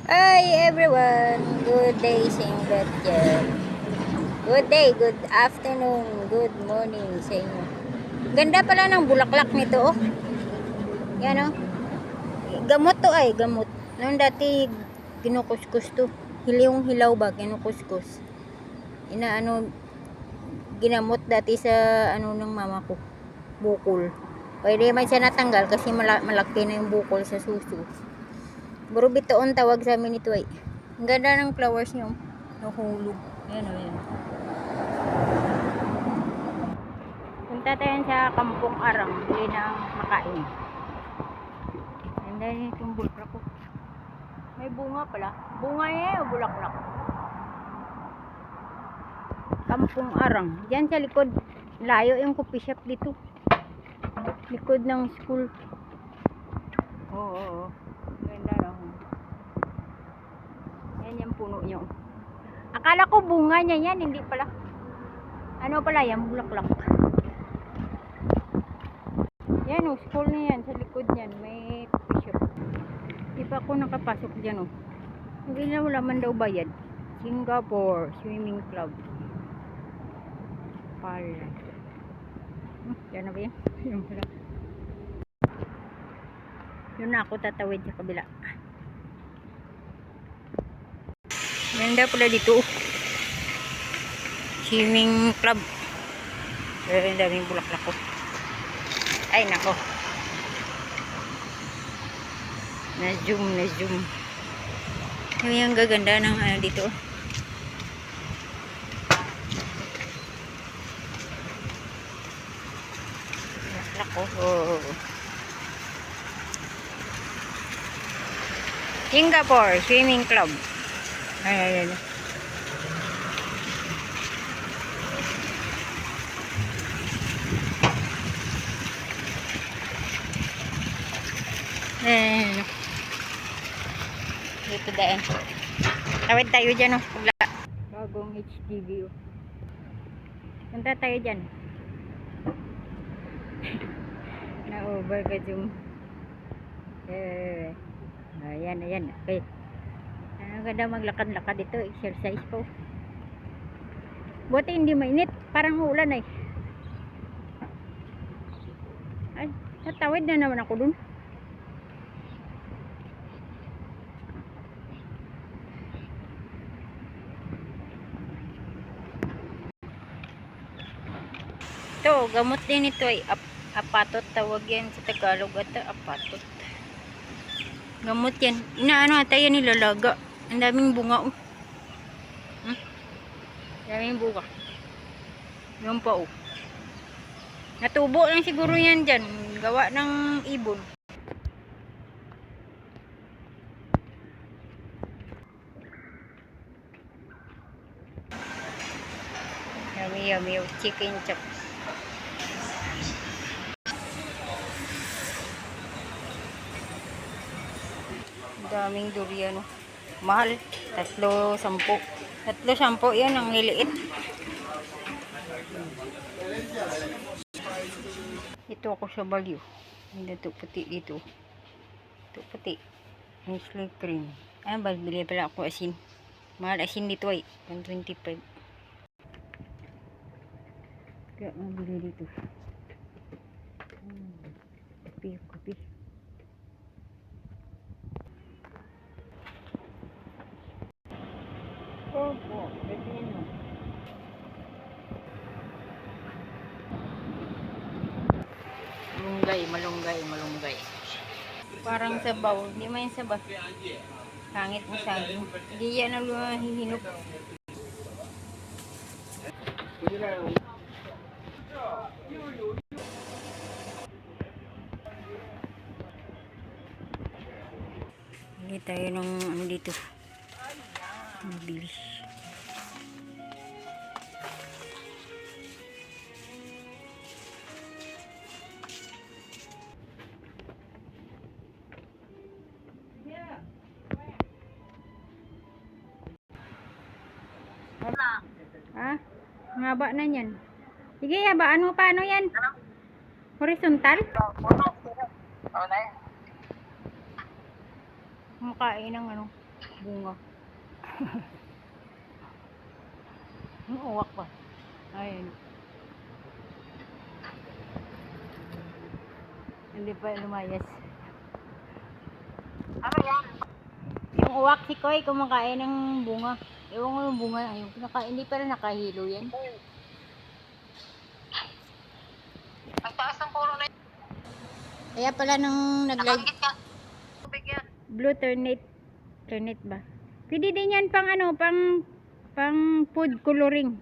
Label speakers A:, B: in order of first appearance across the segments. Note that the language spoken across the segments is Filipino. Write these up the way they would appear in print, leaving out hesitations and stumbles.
A: Hi everyone! Good day sa inyong lahat dyan. Good day, good afternoon, good morning sa inyo. Ganda pala ng bulaklak nito oh. Yan oh. Gamot to ay, gamot. Noong dati kinukuskus to. Yung hilaw ba, kinukuskus. Inaano, ginamot dati sa ano ng mama ko. Bukol. Pwede man siya natanggal kasi malaki na yung bukol sa suso. Burubitoon tawag sa amin ito ay. Ang ganda ng flowers niyo. Nahulog. Ayan o, ayan. Punta tayo sa Kampong Arang. Bili ng makain. Ganda rin itong bulaklak ko. May bunga pala. Bunga niya o bulaklak? Kampong Arang. Diyan sa likod. Layo yung coffee shop dito. Likod ng school. Oo. Ganda na. Yan yung puno nyo. Akala ko bunga niya yan. Hindi pala. Ano pala yan? Bulaklak. Yan o. School niya yan. Sa likod niyan. May coffee shop. Di pa ako nakapasok dyan o. Hindi na wala man daw bayad. Singapore Swimming Club. Pala. Yan na ba yan? Yan pala. Yun na ako tatawid sa kabila. Ganda pala dito. Swimming club. Pero ang daming bulaklak ko. Ay nako. Na-zoom. Yung gaganda ng ano dito. Bulaklak ko. Oh. Singapore Swimming Club. Ayan. Ayan. Dito daan. Tawid tayo dyan oh. Bagong HDV oh. Punta tayo dyan. Na-over ka zoom. Ayan. Okay. Ang ganda maglakad-lakad dito. Exercise po. Buti hindi mainit. Parang ulan eh. Ay, natawid na naman ako dun. Ito, gamot din ito ay apatot. Tawag yan sa Tagalog at apatot. Gamot yan. Inaano ata yan nilalaga. Ang daming bunga oh. Daming bunga. Yung pa oh. Natubo lang siguro yan dyan. Gawa ng ibon. Yummy chicken chops. Daming durian oh. Mahal. 3.10. 3.10 yan ang liliit. Ito ako sa Balyo. Ito puti dito. Ito puti. Nestle cream. Ah, bili pala ako asin. Mahal asin dito ay. 125. Kaya mabili dito. Kopi. Opo, pepino. Malunggay. Parang sabaw. Hindi man yung sabaw. Hangit mo saging. Hindi yan ang hihinop. Hindi tayo ng ano dito. Mabili. Ah, ngaba na yan. Sige, habaan mo paano yan? Horizontal? Makain ng ano. Bunga. Ang uwak pa. Ayun. Hindi pa lumayas.
B: Ano yan?
A: Yung uwak si Koy kumakain ng bunga. Ewan ko yung bunga. Ayun, hindi pa rin nakahilo yan.
B: Ang taas ng puro na yun.
A: Kaya pala nung nag-live.
B: Nakangit ka. Tubig yan.
A: Blue turnip. Turnip ba? Pwede din yan pang ano, pang food coloring.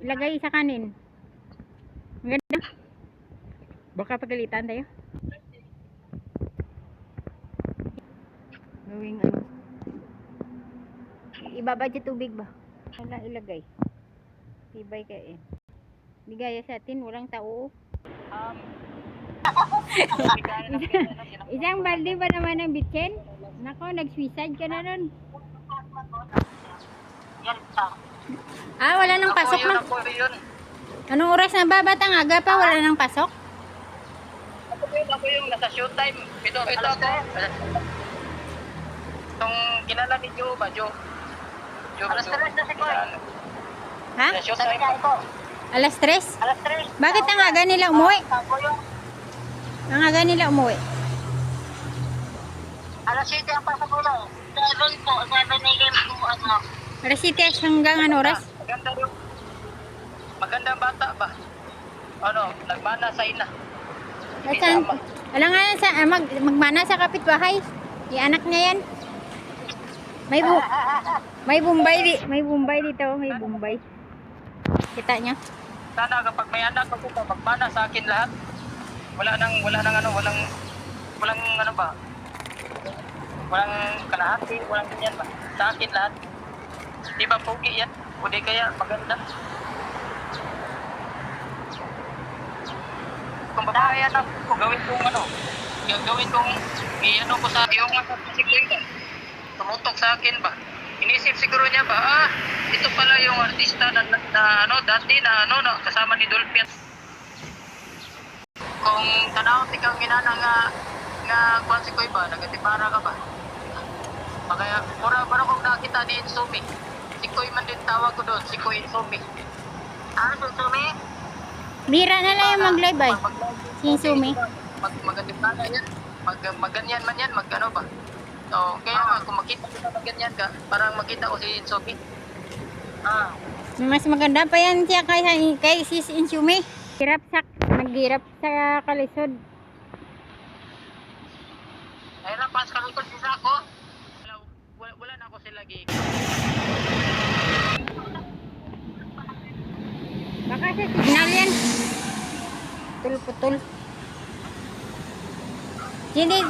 A: Ilagay sa kanin. Ang ganda. Baka pagalitan tayo. Gawing ano. Ibabad sa tubig ba? Wala ilagay. Tibay ka eh. Hindi gaya sa atin, walang tao. Isang balde ba naman ng bitchen? Nako, nag-suicide ka na ron.
B: Yan pa.
A: Ah, wala nang pasok na.
B: Ako yun.
A: Anong oras na ba? Ba't ang aga pa? Wala nang pasok?
B: Ako yung nasa showtime. Ito ako. Itong kilala ni Joe ba? Joe. Alas 3 na si Koy.
A: Ha?
B: Sa showtime ko.
A: Alas 3?
B: Alas 3.
A: Bakit ang aga nila umuwi?
B: Ako yung
A: Ang aga nila umuwi?
B: alas 7 ang pasok ko lang. 7 po. 7 a.m. po ano.
A: Alas 7 hanggang ano oras?
B: Maganda yung magandang bata ba? Ano, nagmana sa ina.
A: Asan? Alam nga sa magmana sa kapitbahay. Yung anak niya yan. May Bombay dito, may Bombay. Kita niya?
B: Sana kapag may anak ako pa, magmana sa akin lahat. Wala nang walang ano ba? Walang kalahati, walang ganyan ba? Sa akin lahat. Di ba pogi yan? O di kaya maganda? Kung babae anak ko, gawin kong ano, gawin kong i-ano ko sa yung si Kuya. Tumutok sa akin ba? Inisip siguro niya ba, ito pala yung artista na ano, dati na ano, na, kasama ni Dolphy. Kung tanaw ikaw ginana nga kwan si Kuya ba, nagatipara ka ba? Kaya, para kung nakita ni Insumi, si Kuya man din tawag ko doon, si Kuya Insumi. Ah, si Insumi?
A: Bira na lang yung mag-live ay. Si Insumi.
B: Magatipara yan. Maganyan man yan, ano ba? So, kaya nga, kung makita ko na maganyan ka, parang makita ko si Insumi. Ah.
A: Mas maganda pa yan siya kay sis Insumi. Naghirap sa kalisod.
B: Nahirap pas kalukod sa ako. Wala na ako sila gig.
A: Baka sa signal yan. Putol. Hindi.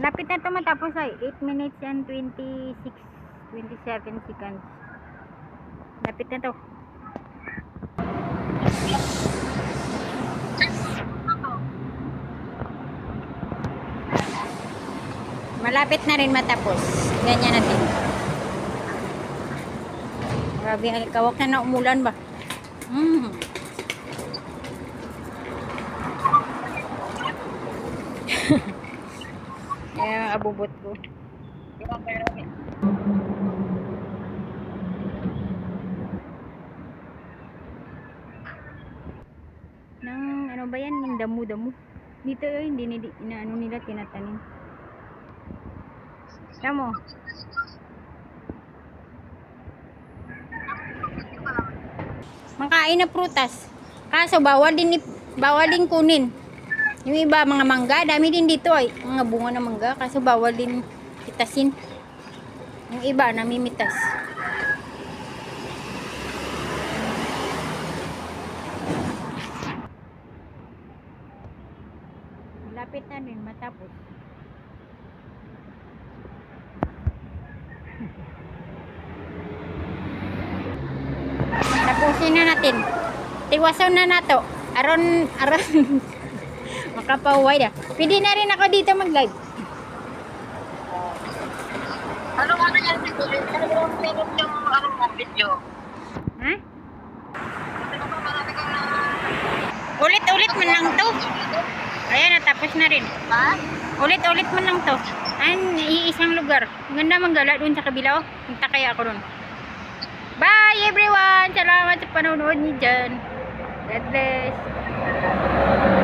A: Lapit na ito matapos ay 8 minutes and 27 seconds. Lapit na to. Malapit na rin matapos. Ganyan natin. Grabe, kawak na umulan ba? Ayan ang abubot ko. Nang ano ba yan? Yung damo-damo. Dito hindi ano nila tinatanim. Tamo. Makain na prutas. Kaso bawal din kunin. Yung iba mga mangga, dami din dito ay mga bunga ng mangga, kaso bawal din pitasin. Yung iba namimitas. Lapit na rin matapos. Tapusin na natin. Tiwason na nato. Aron makapauway na. Pwede na rin ako dito mag-live.
B: Ano yan, Sigurd? Ano yung ano mo, video?
A: Ha?
B: Ano ba, marami kang na...
A: Ulit-ulit man lang to. Ayan, natapos na rin.
B: Ha?
A: Ulit-ulit man lang to. Ayan, iisang lugar. Ganda manggala doon sa kabila, oh. Punta kaya ako doon. Bye everyone! Salamat sa panonood niyo dyan. God bless.